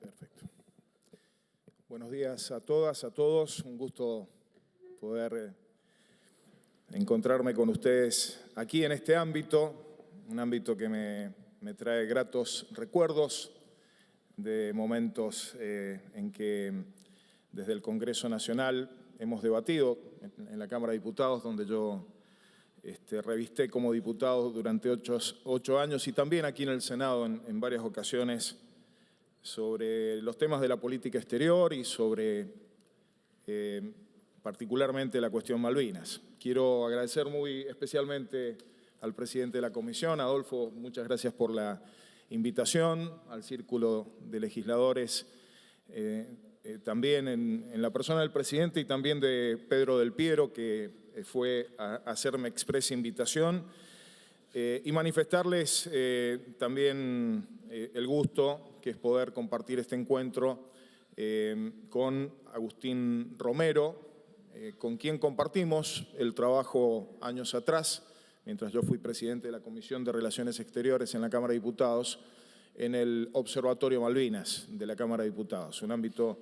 Perfecto. Buenos días a todas, a todos. Un gusto poder encontrarme con ustedes aquí en este ámbito, un ámbito que me trae gratos recuerdos de momentos en que desde el Congreso Nacional hemos debatido en la Cámara de Diputados, donde yo revisté como diputado durante 8 años, y también aquí en el Senado en varias ocasiones, sobre los temas de la política exterior y sobre particularmente la cuestión Malvinas. Quiero agradecer muy especialmente al presidente de la Comisión, Adolfo, muchas gracias por la invitación, al Círculo de Legisladores, también en la persona del presidente y también de Pedro del Piero, que fue a hacerme expresa invitación, y manifestarles también el gusto que es poder compartir este encuentro con Agustín Romero, con quien compartimos el trabajo años atrás, mientras yo fui presidente de la Comisión de Relaciones Exteriores en la Cámara de Diputados, en el Observatorio Malvinas de la Cámara de Diputados, un ámbito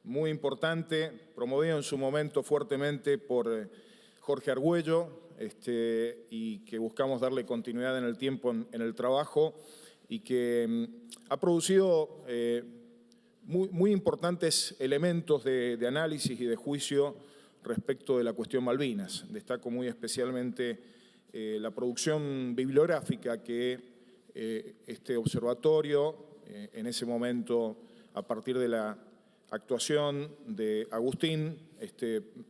muy importante, promovido en su momento fuertemente por Jorge Argüello, y que buscamos darle continuidad en el tiempo en el trabajo, y que ha producido muy importantes elementos de análisis y de juicio respecto de la cuestión Malvinas. Destaco muy especialmente la producción bibliográfica que este observatorio, en ese momento, a partir de la actuación de Agustín,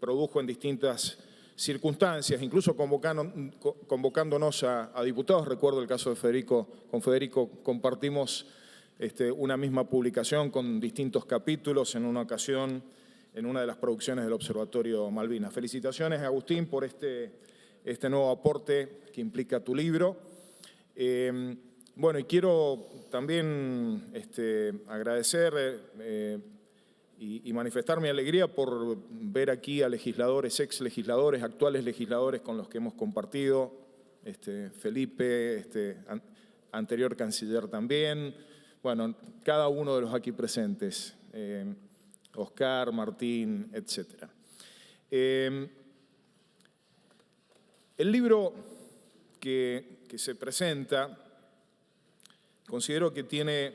produjo en distintas circunstancias, incluso convocándonos a diputados. Recuerdo el caso de Federico. Con Federico compartimos una misma publicación con distintos capítulos en una ocasión, en una de las producciones del Observatorio Malvinas. Felicitaciones, Agustín, por este nuevo aporte que implica tu libro. Bueno, y quiero también agradecer y manifestar mi alegría por ver aquí a legisladores, ex legisladores, actuales legisladores con los que hemos compartido, Felipe, anterior canciller también, bueno, cada uno de los aquí presentes, Oscar, Martín, etc. El libro que se presenta, considero que tiene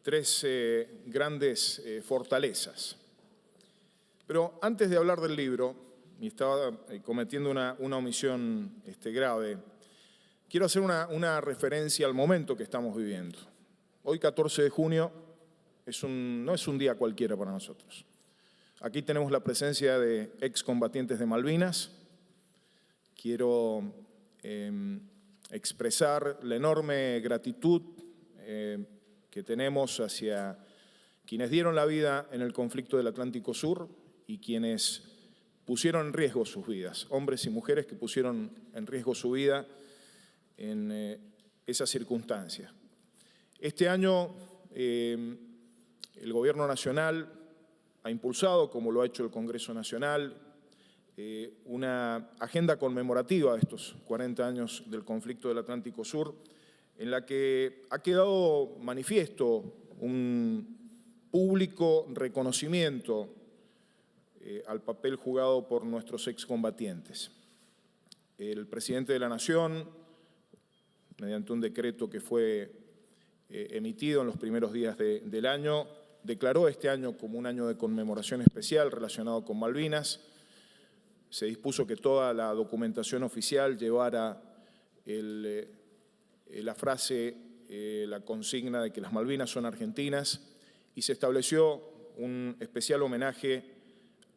tres grandes fortalezas. Pero antes de hablar del libro, y estaba cometiendo una omisión grave, quiero hacer una referencia al momento que estamos viviendo. Hoy, 14 de junio, no es un día cualquiera para nosotros. Aquí tenemos la presencia de excombatientes de Malvinas. Quiero expresar la enorme gratitud que tenemos hacia quienes dieron la vida en el conflicto del Atlántico Sur y quienes pusieron en riesgo sus vidas, hombres y mujeres que pusieron en riesgo su vida en esas circunstancias. Este año el Gobierno Nacional ha impulsado, como lo ha hecho el Congreso Nacional, una agenda conmemorativa de estos 40 años del conflicto del Atlántico Sur, en la que ha quedado manifiesto un público reconocimiento al papel jugado por nuestros excombatientes. El presidente de la Nación, mediante un decreto que fue emitido en los primeros días del año, declaró este año como un año de conmemoración especial relacionado con Malvinas. Se dispuso que toda la documentación oficial llevara la frase, la consigna de que las Malvinas son argentinas, y se estableció un especial homenaje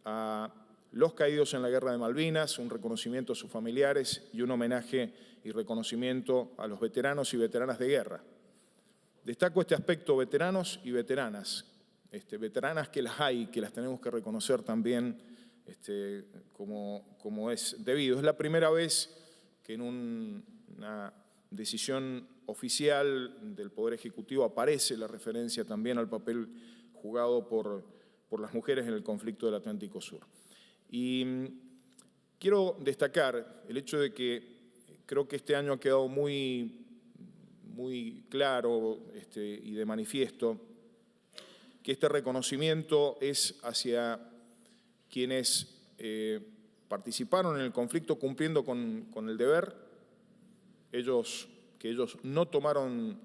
a los caídos en la Guerra de Malvinas, un reconocimiento a sus familiares y un homenaje y reconocimiento a los veteranos y veteranas de guerra. Destaco este aspecto, veteranos y veteranas, veteranas que las hay, que las tenemos que reconocer también como es debido. Es la primera vez que en una decisión oficial del Poder Ejecutivo aparece la referencia también al papel jugado por las mujeres en el conflicto del Atlántico Sur. Y quiero destacar el hecho de que creo que este año ha quedado muy claro y de manifiesto que este reconocimiento es hacia quienes participaron en el conflicto cumpliendo con el deber, que ellos no tomaron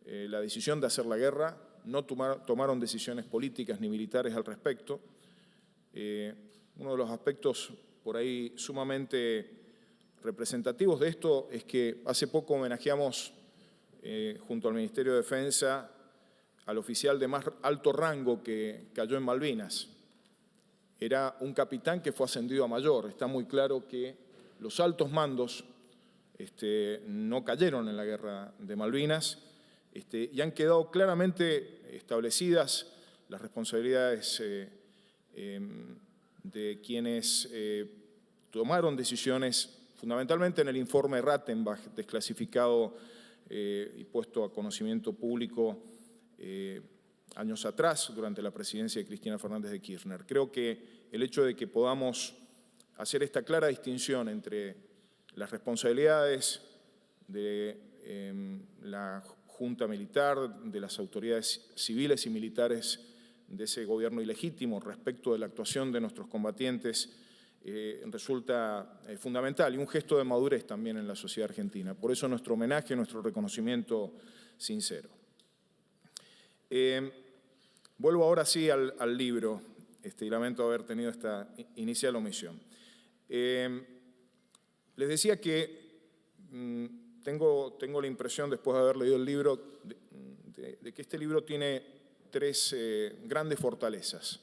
la decisión de hacer la guerra, no tomaron decisiones políticas ni militares al respecto. Uno de los aspectos por ahí sumamente representativos de esto es que hace poco homenajeamos junto al Ministerio de Defensa al oficial de más alto rango que cayó en Malvinas. Era un capitán que fue ascendido a mayor. Está muy claro que los altos mandos no cayeron en la guerra de Malvinas y han quedado claramente establecidas las responsabilidades de quienes tomaron decisiones, fundamentalmente en el informe Rattenbach, desclasificado y puesto a conocimiento público años atrás, durante la presidencia de Cristina Fernández de Kirchner. Creo que el hecho de que podamos hacer esta clara distinción entre las responsabilidades de la Junta Militar, de las autoridades civiles y militares de ese gobierno ilegítimo respecto de la actuación de nuestros combatientes resulta fundamental y un gesto de madurez también en la sociedad argentina. Por eso nuestro homenaje, nuestro reconocimiento sincero. Vuelvo ahora sí al libro, y lamento haber tenido esta inicial omisión. Les decía que tengo la impresión, después de haber leído el libro, de que este libro tiene tres grandes fortalezas.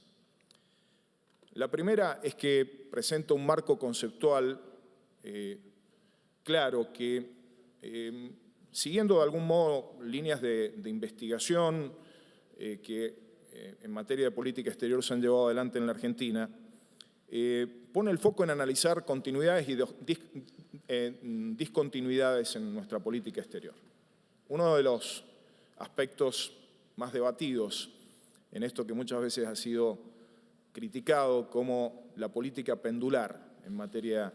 La primera es que presenta un marco conceptual claro que, siguiendo de algún modo líneas de investigación que en materia de política exterior se han llevado adelante en la Argentina, pone el foco en analizar continuidades y discontinuidades en nuestra política exterior. Uno de los aspectos más debatidos en esto que muchas veces ha sido criticado como la política pendular en materia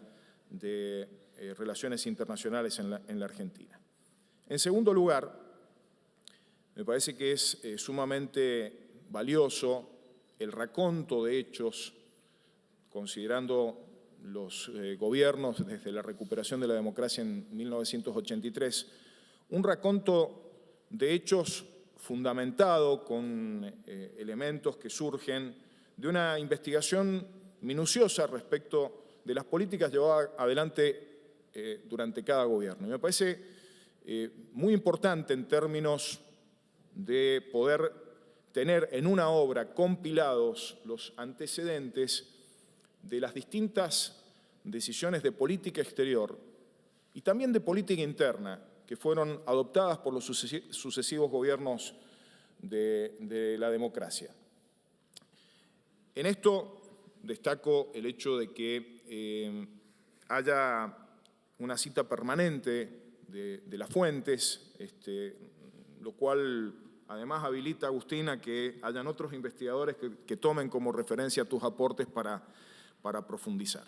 de relaciones internacionales en la Argentina. En segundo lugar, me parece que es sumamente valioso el raconto de hechos, considerando los gobiernos desde la recuperación de la democracia en 1983, un raconto de hechos fundamentado con elementos que surgen de una investigación minuciosa respecto de las políticas llevadas adelante durante cada gobierno. Y me parece muy importante en términos de poder tener en una obra compilados los antecedentes de las distintas decisiones de política exterior y también de política interna que fueron adoptadas por los sucesivos gobiernos de la democracia. En esto destaco el hecho de que haya una cita permanente de las fuentes, lo cual además habilita, Agustín, a que hayan otros investigadores que tomen como referencia tus aportes para profundizar.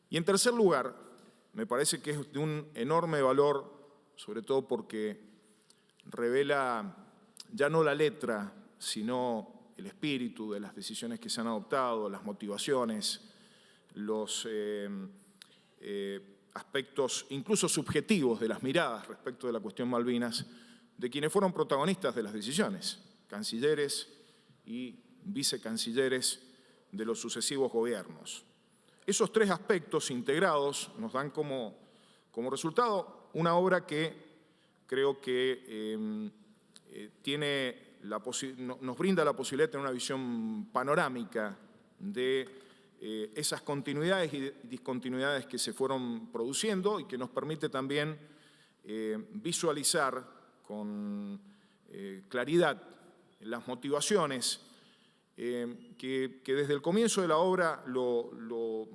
Y en tercer lugar, me parece que es de un enorme valor, sobre todo porque revela ya no la letra, sino el espíritu de las decisiones que se han adoptado, las motivaciones, los aspectos incluso subjetivos de las miradas respecto de la cuestión Malvinas, de quienes fueron protagonistas de las decisiones, cancilleres y vicecancilleres de los sucesivos gobiernos. Esos tres aspectos integrados nos dan como resultado una obra que creo que nos brinda la posibilidad de tener una visión panorámica de esas continuidades y discontinuidades que se fueron produciendo y que nos permite también visualizar con claridad las motivaciones que desde el comienzo de la obra lo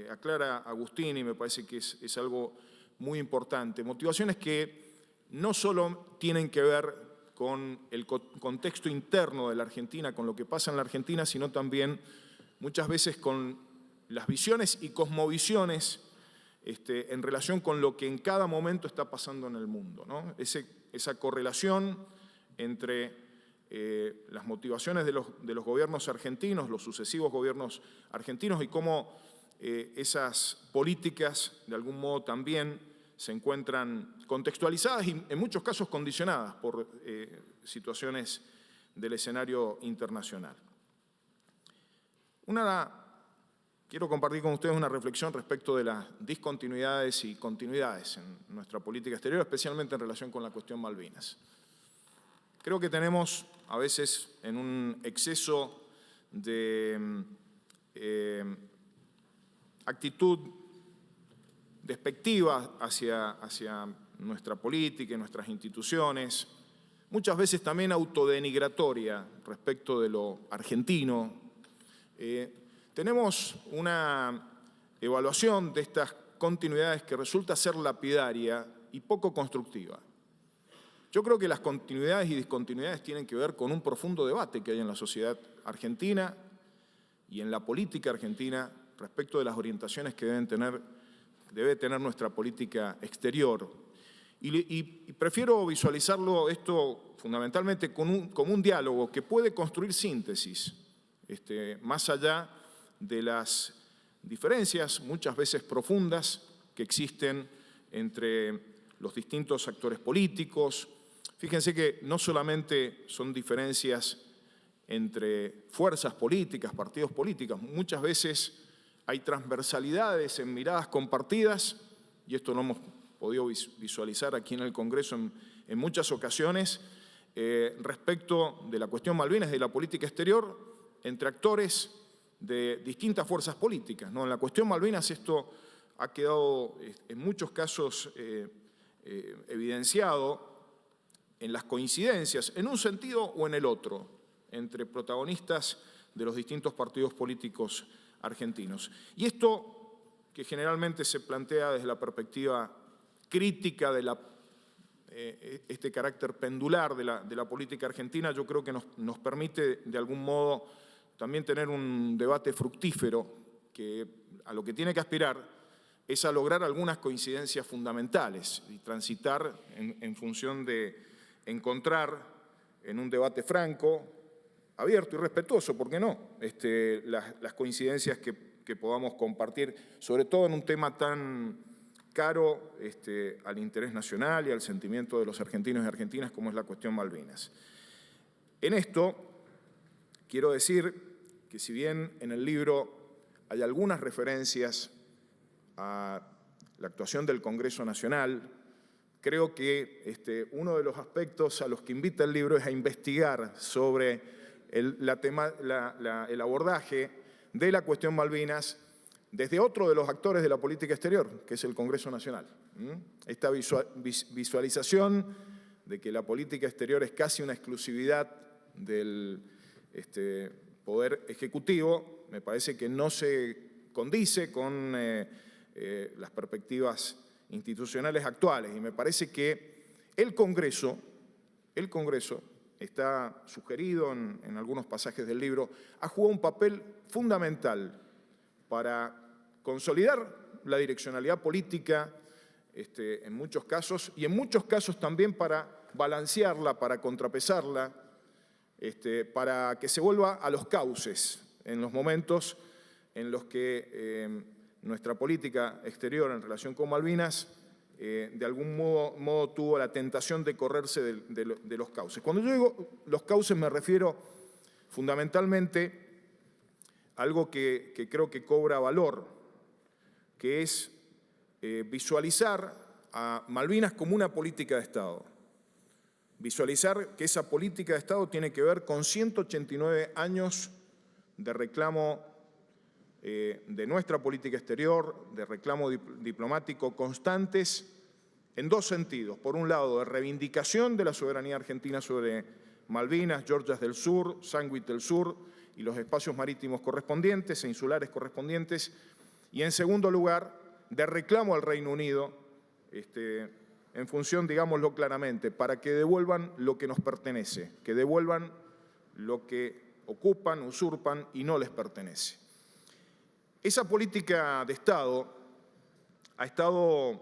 aclara Agustín y me parece que es algo muy importante. Motivaciones que no solo tienen que ver con el contexto interno de la Argentina, con lo que pasa en la Argentina, sino también muchas veces con las visiones y cosmovisiones en relación con lo que en cada momento está pasando en el mundo, ¿no? Esa correlación entre las motivaciones de los gobiernos argentinos, los sucesivos gobiernos argentinos, y cómo esas políticas de algún modo también se encuentran contextualizadas y en muchos casos condicionadas por situaciones del escenario internacional. Quiero compartir con ustedes una reflexión respecto de las discontinuidades y continuidades en nuestra política exterior, especialmente en relación con la cuestión Malvinas. Creo que tenemos a veces en un exceso de actitud despectiva hacia nuestra política y nuestras instituciones, muchas veces también autodenigratoria respecto de lo argentino. Tenemos una evaluación de estas continuidades que resulta ser lapidaria y poco constructiva. Yo creo que las continuidades y discontinuidades tienen que ver con un profundo debate que hay en la sociedad argentina y en la política argentina respecto de las orientaciones que debe tener nuestra política exterior. Y prefiero visualizarlo esto fundamentalmente como un diálogo que puede construir síntesis, más allá de las diferencias, muchas veces profundas, que existen entre los distintos actores políticos. Fíjense que no solamente son diferencias entre fuerzas políticas, partidos políticos, muchas veces hay transversalidades en miradas compartidas, y esto lo hemos podido visualizar aquí en el Congreso en muchas ocasiones, respecto de la cuestión Malvinas, de la política exterior, entre actores de distintas fuerzas políticas, ¿no? En la cuestión Malvinas esto ha quedado en muchos casos evidenciado en las coincidencias, en un sentido o en el otro, entre protagonistas de los distintos partidos políticos argentinos. Y esto, que generalmente se plantea desde la perspectiva crítica de este carácter pendular de la política argentina, yo creo que nos permite de algún modo también tener un debate fructífero que a lo que tiene que aspirar es a lograr algunas coincidencias fundamentales y transitar en función de encontrar en un debate franco, abierto y respetuoso, ¿por qué no?, las coincidencias que podamos compartir, sobre todo en un tema tan caro al interés nacional y al sentimiento de los argentinos y argentinas como es la cuestión Malvinas. En esto quiero decir que si bien en el libro hay algunas referencias a la actuación del Congreso Nacional, creo que uno de los aspectos a los que invita el libro es a investigar sobre el abordaje de la cuestión Malvinas desde otro de los actores de la política exterior, que es el Congreso Nacional. Esta visualización de que la política exterior es casi una exclusividad del Poder Ejecutivo, me parece que no se condice con las perspectivas institucionales actuales, y me parece que el Congreso está sugerido en algunos pasajes del libro, ha jugado un papel fundamental para consolidar la direccionalidad política en muchos casos, y en muchos casos también para balancearla, para contrapesarla, para que se vuelva a los cauces en los momentos en los que nuestra política exterior en relación con Malvinas de algún modo tuvo la tentación de correrse de los cauces. Cuando yo digo los cauces me refiero fundamentalmente a algo que creo que cobra valor, que es visualizar a Malvinas como una política de Estado. Visualizar que esa política de Estado tiene que ver con 189 años de reclamo de nuestra política exterior, de reclamo diplomático constantes en dos sentidos. Por un lado, de reivindicación de la soberanía argentina sobre Malvinas, Georgias del Sur, Sandwich del Sur y los espacios marítimos correspondientes e insulares correspondientes. Y en segundo lugar, de reclamo al Reino Unido, en función, digámoslo claramente, para que devuelvan lo que nos pertenece, que devuelvan lo que ocupan, usurpan y no les pertenece. Esa política de Estado ha estado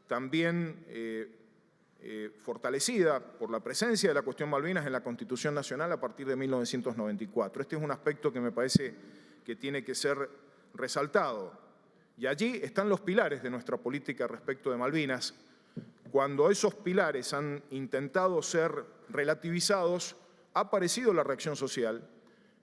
también fortalecida por la presencia de la cuestión Malvinas en la Constitución Nacional a partir de 1994. Este es un aspecto que me parece que tiene que ser resaltado. Y allí están los pilares de nuestra política respecto de Malvinas. Cuando esos pilares han intentado ser relativizados, ha aparecido la reacción social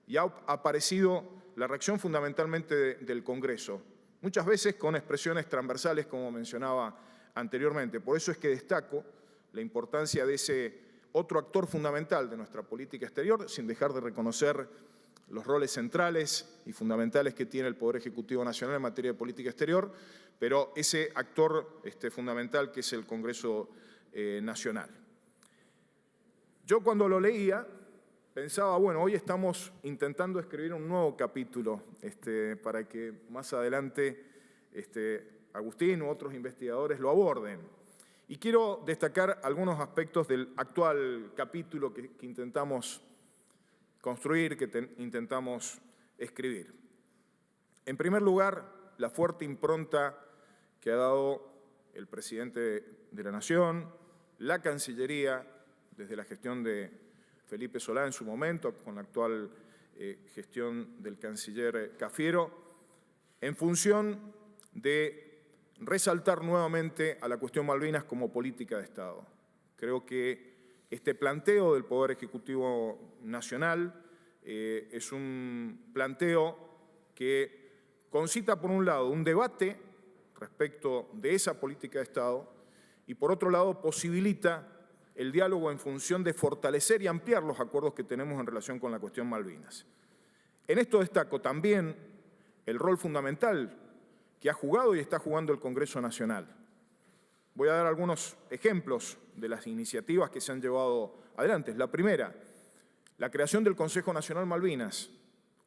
y ha aparecido la reacción fundamentalmente del Congreso, muchas veces con expresiones transversales, como mencionaba anteriormente. Por eso es que destaco la importancia de ese otro actor fundamental de nuestra política exterior, sin dejar de reconocer los roles centrales y fundamentales que tiene el Poder Ejecutivo Nacional en materia de política exterior, pero ese actor fundamental que es el Congreso Nacional. Yo cuando lo leía pensaba, bueno, hoy estamos intentando escribir un nuevo capítulo para que más adelante Agustín u otros investigadores lo aborden. Y quiero destacar algunos aspectos del actual capítulo que intentamos construir, que intentamos escribir. En primer lugar, la fuerte impronta que ha dado el presidente de la Nación, la Cancillería, desde la gestión de Felipe Solá en su momento, con la actual gestión del canciller Cafiero, en función de resaltar nuevamente a la cuestión Malvinas como política de Estado. Creo que este planteo del Poder Ejecutivo Nacional es un planteo que concita, por un lado, un debate respecto de esa política de Estado y, por otro lado, posibilita el diálogo en función de fortalecer y ampliar los acuerdos que tenemos en relación con la cuestión Malvinas. En esto destaco también el rol fundamental que ha jugado y está jugando el Congreso Nacional. Voy a dar algunos ejemplos de las iniciativas que se han llevado adelante. La primera, la creación del Consejo Nacional Malvinas,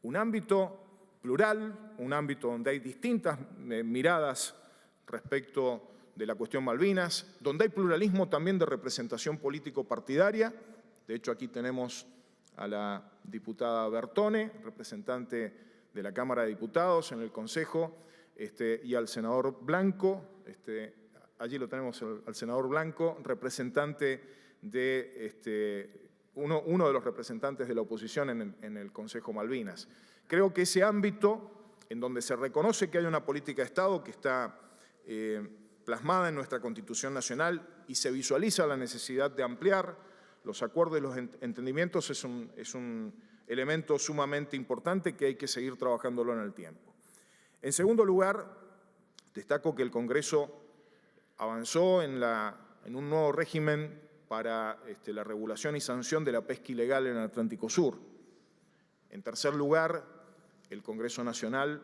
un ámbito plural, un ámbito donde hay distintas miradas respecto de la cuestión Malvinas, donde hay pluralismo también de representación político-partidaria. De hecho, aquí tenemos a la diputada Bertone, representante de la Cámara de Diputados en el Consejo, y al senador Blanco, allí lo tenemos al senador Blanco, representante de uno de los representantes de la oposición en el Consejo Malvinas. Creo que ese ámbito en donde se reconoce que hay una política de Estado que está plasmada en nuestra Constitución Nacional y se visualiza la necesidad de ampliar los acuerdos y los entendimientos es un elemento sumamente importante que hay que seguir trabajándolo en el tiempo. En segundo lugar, destaco que el Congreso avanzó en un nuevo régimen para la regulación y sanción de la pesca ilegal en el Atlántico Sur. En tercer lugar, el Congreso Nacional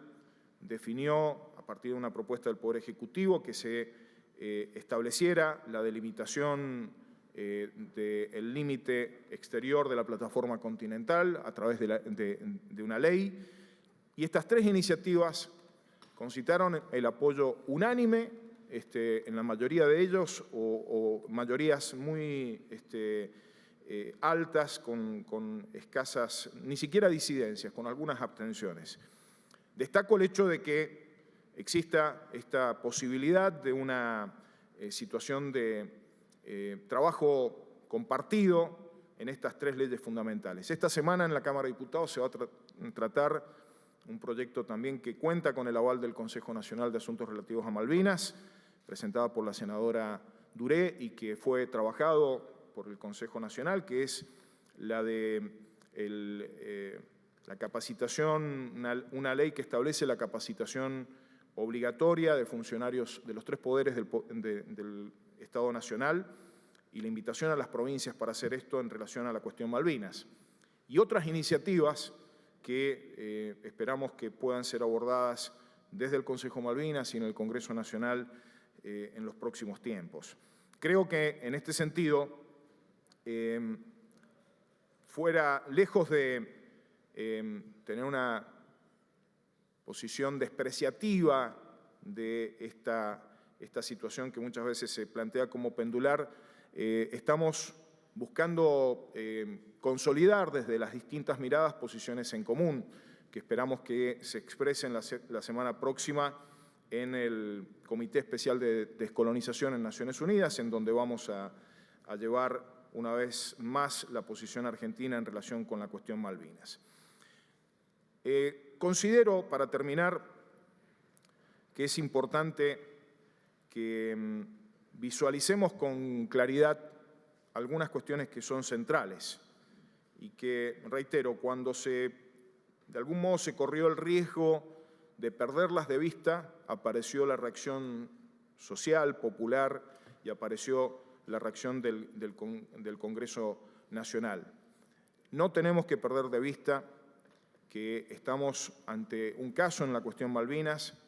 definió, a partir de una propuesta del Poder Ejecutivo, que se estableciera la delimitación del límite exterior de la plataforma continental a través de una ley. Y estas tres iniciativas concitaron el apoyo unánime en la mayoría de ellos, o mayorías muy altas, con escasas, ni siquiera disidencias, con algunas abstenciones. Destaco el hecho de que exista esta posibilidad de una situación de trabajo compartido en estas tres leyes fundamentales. Esta semana en la Cámara de Diputados se va a tratar un proyecto también que cuenta con el aval del Consejo Nacional de Asuntos Relativos a Malvinas, presentada por la senadora Duré y que fue trabajado por el Consejo Nacional, que es la de la capacitación, una ley que establece la capacitación obligatoria de funcionarios de los tres poderes del Estado Nacional y la invitación a las provincias para hacer esto en relación a la cuestión Malvinas. Y otras iniciativas que esperamos que puedan ser abordadas desde el Consejo Malvinas y en el Congreso Nacional en los próximos tiempos. Creo que en este sentido, fuera lejos de tener una posición despreciativa de esta situación que muchas veces se plantea como pendular, estamos buscando consolidar desde las distintas miradas posiciones en común, que esperamos que se expresen la semana próxima en el Comité Especial de Descolonización en Naciones Unidas, en donde vamos a a llevar una vez más la posición argentina en relación con la cuestión Malvinas. Considero, para terminar, que es importante que visualicemos con claridad algunas cuestiones que son centrales y que, reitero, cuando de algún modo se corrió el riesgo de perderlas de vista, apareció la reacción social, popular, y apareció la reacción del Congreso Nacional. No tenemos que perder de vista que estamos ante un caso en la cuestión Malvinas,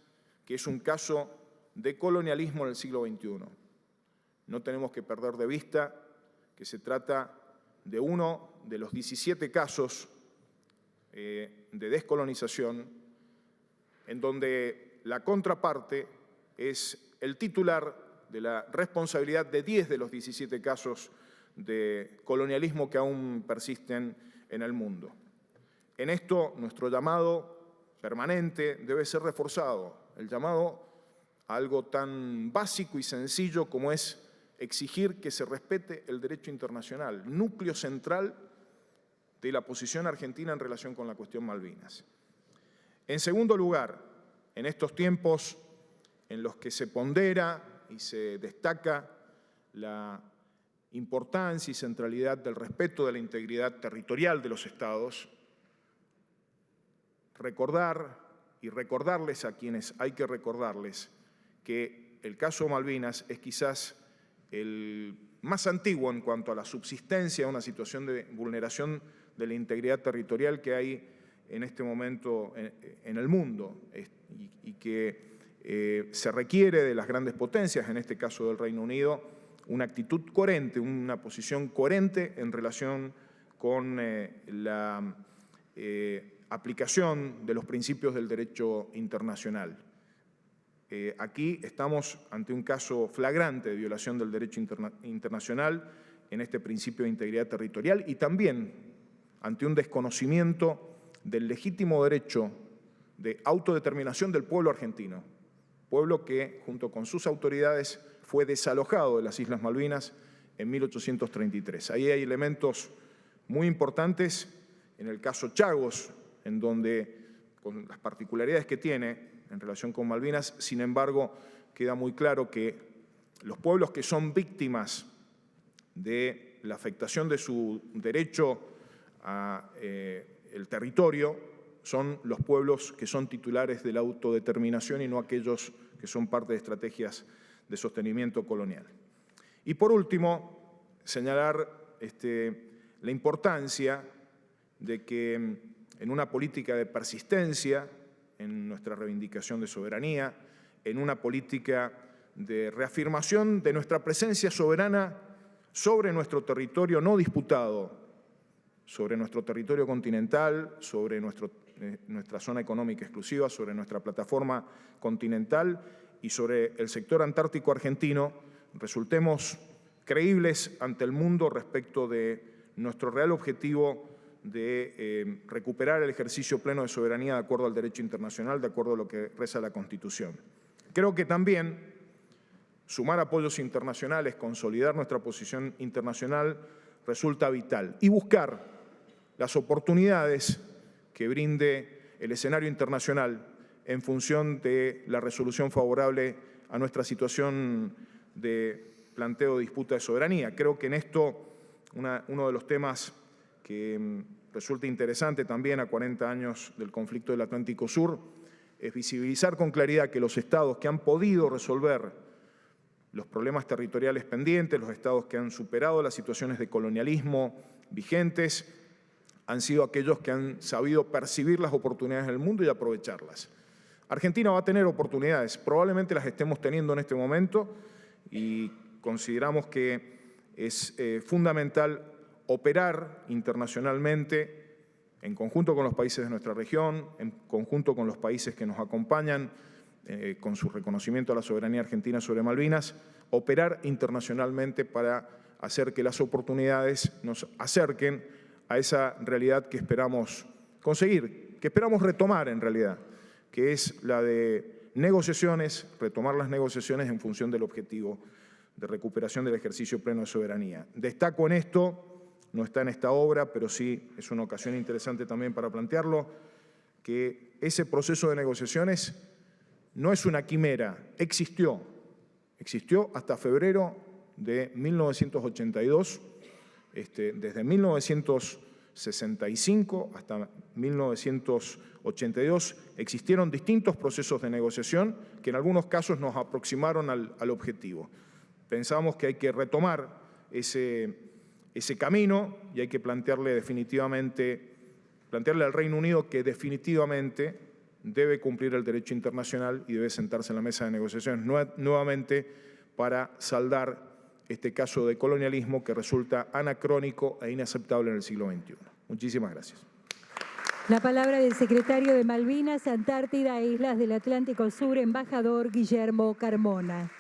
que es un caso de colonialismo en el siglo XXI. No tenemos que perder de vista que se trata de uno de los 17 casos de descolonización en donde la contraparte es el titular de la responsabilidad de 10 de los 17 casos de colonialismo que aún persisten en el mundo. En esto, nuestro llamado permanente debe ser reforzado, el llamado a algo tan básico y sencillo como es exigir que se respete el derecho internacional, núcleo central de la posición argentina en relación con la cuestión Malvinas. En segundo lugar, en estos tiempos en los que se pondera y se destaca la importancia y centralidad del respeto de la integridad territorial de los Estados, recordar y recordarles a quienes hay que recordarles que el caso Malvinas es quizás el más antiguo en cuanto a la subsistencia de una situación de vulneración de la integridad territorial que hay en este momento en el mundo y que se requiere de las grandes potencias, en este caso del Reino Unido, una actitud coherente, una posición coherente en relación con la aplicación de los principios del derecho internacional. Aquí estamos ante un caso flagrante de violación del derecho internacional en este principio de integridad territorial y también ante un desconocimiento del legítimo derecho de autodeterminación del pueblo argentino, pueblo que, junto con sus autoridades, fue desalojado de las Islas Malvinas en 1833. Ahí hay elementos muy importantes en el caso Chagos, en donde, con las particularidades que tiene en relación con Malvinas, sin embargo, queda muy claro que los pueblos que son víctimas de la afectación de su derecho a el territorio son los pueblos que son titulares de la autodeterminación y no aquellos que son parte de estrategias de sostenimiento colonial. Y por último, señalar la importancia de que en una política de persistencia, en nuestra reivindicación de soberanía, en una política de reafirmación de nuestra presencia soberana sobre nuestro territorio no disputado, sobre nuestro territorio continental, sobre nuestra zona económica exclusiva, sobre nuestra plataforma continental y sobre el sector antártico argentino, resultemos creíbles ante el mundo respecto de nuestro real objetivo de recuperar el ejercicio pleno de soberanía de acuerdo al derecho internacional, de acuerdo a lo que reza la Constitución. Creo que también sumar apoyos internacionales, consolidar nuestra posición internacional resulta vital y buscar las oportunidades que brinde el escenario internacional en función de la resolución favorable a nuestra situación de planteo de disputa de soberanía. Creo que en esto uno de los temas que resulta interesante también a 40 años del conflicto del Atlántico Sur es visibilizar con claridad que los estados que han podido resolver los problemas territoriales pendientes, los estados que han superado las situaciones de colonialismo vigentes, han sido aquellos que han sabido percibir las oportunidades del mundo y aprovecharlas. Argentina va a tener oportunidades, probablemente las estemos teniendo en este momento y consideramos que es fundamental operar internacionalmente en conjunto con los países de nuestra región, en conjunto con los países que nos acompañan con su reconocimiento a la soberanía argentina sobre Malvinas, operar internacionalmente para hacer que las oportunidades nos acerquen a esa realidad que esperamos conseguir, que esperamos retomar en realidad, que es la de negociaciones, retomar las negociaciones en función del objetivo de recuperación del ejercicio pleno de soberanía. Destaco en esto, no está en esta obra, pero sí es una ocasión interesante también para plantearlo, que ese proceso de negociaciones no es una quimera, existió hasta febrero de 1982, desde 1965 hasta 1982 existieron distintos procesos de negociación que en algunos casos nos aproximaron al objetivo. Pensamos que hay que retomar ese camino y hay que plantearle al Reino Unido que definitivamente debe cumplir el derecho internacional y debe sentarse en la mesa de negociaciones nuevamente para saldar este caso de colonialismo que resulta anacrónico e inaceptable en el siglo XXI. Muchísimas gracias. La palabra del secretario de Malvinas, Antártida e Islas del Atlántico Sur, embajador Guillermo Carmona.